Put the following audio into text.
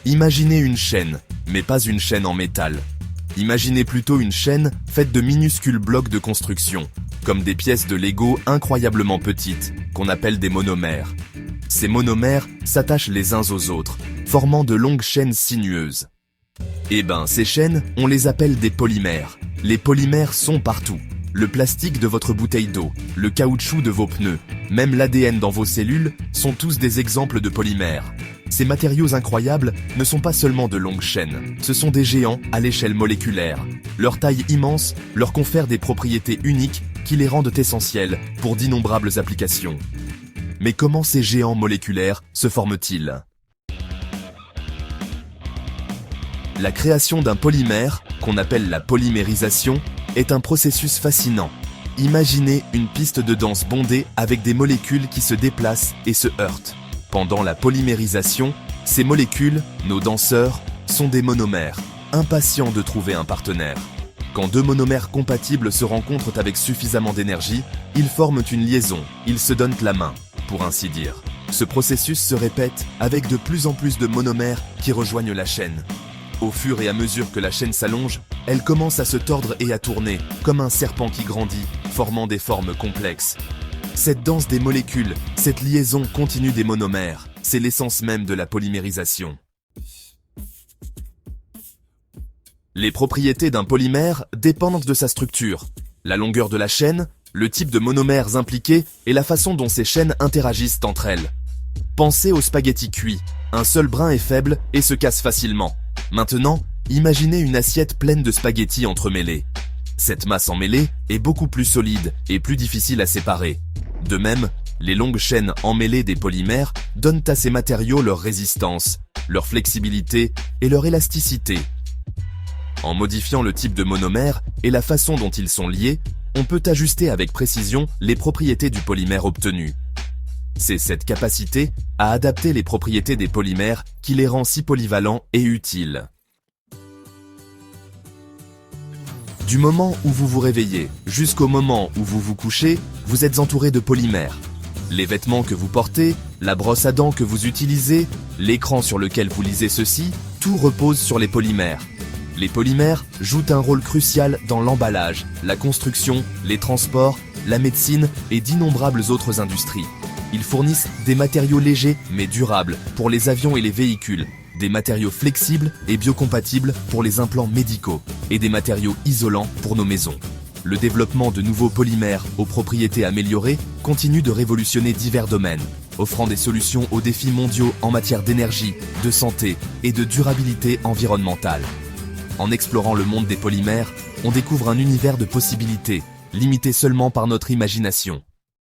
Imaginez une chaîne, mais pas une chaîne en métal. Imaginez plutôt une chaîne faite de minuscules blocs de construction, comme des pièces de Lego incroyablement petites, qu'on appelle des monomères. Ces monomères s'attachent les uns aux autres, formant de longues chaînes sinueuses. Eh ben, ces chaînes, on les appelle des polymères. Les polymères sont partout. Le plastique de votre bouteille d'eau, le caoutchouc de vos pneus, même l'ADN dans vos cellules sont tous des exemples de polymères. Ces matériaux incroyables ne sont pas seulement de longues chaînes, ce sont des géants à l'échelle moléculaire. Leur taille immense leur confère des propriétés uniques qui les rendent essentiels pour d'innombrables applications. Mais comment ces géants moléculaires se forment-ils ? La création d'un polymère, qu'on appelle la polymérisation, est un processus fascinant. Imaginez une piste de danse bondée avec des molécules qui se déplacent et se heurtent. Pendant la polymérisation, ces molécules, nos danseurs, sont des monomères, impatients de trouver un partenaire. Quand deux monomères compatibles se rencontrent avec suffisamment d'énergie, ils forment une liaison, ils se donnent la main, pour ainsi dire. Ce processus se répète avec de plus en plus de monomères qui rejoignent la chaîne. Au fur et à mesure que la chaîne s'allonge, elle commence à se tordre et à tourner, comme un serpent qui grandit, formant des formes complexes. Cette danse des molécules, cette liaison continue des monomères, c'est l'essence même de la polymérisation. Les propriétés d'un polymère dépendent de sa structure, la longueur de la chaîne, le type de monomères impliqués et la façon dont ces chaînes interagissent entre elles. Pensez aux spaghettis cuits, un seul brin est faible et se casse facilement. Maintenant, imaginez une assiette pleine de spaghettis entremêlés. Cette masse emmêlée est beaucoup plus solide et plus difficile à séparer. De même, les longues chaînes emmêlées des polymères donnent à ces matériaux leur résistance, leur flexibilité et leur élasticité. En modifiant le type de monomère et la façon dont ils sont liés, on peut ajuster avec précision les propriétés du polymère obtenu. C'est cette capacité à adapter les propriétés des polymères qui les rend si polyvalents et utiles. Du moment où vous vous réveillez jusqu'au moment où vous vous couchez, vous êtes entouré de polymères. Les vêtements que vous portez, la brosse à dents que vous utilisez, l'écran sur lequel vous lisez ceci, tout repose sur les polymères. Les polymères jouent un rôle crucial dans l'emballage, la construction, les transports, la médecine et d'innombrables autres industries. Ils fournissent des matériaux légers mais durables pour les avions et les véhicules, des matériaux flexibles et biocompatibles pour les implants médicaux et des matériaux isolants pour nos maisons. Le développement de nouveaux polymères aux propriétés améliorées continue de révolutionner divers domaines, offrant des solutions aux défis mondiaux en matière d'énergie, de santé et de durabilité environnementale. En explorant le monde des polymères, on découvre un univers de possibilités, limité seulement par notre imagination.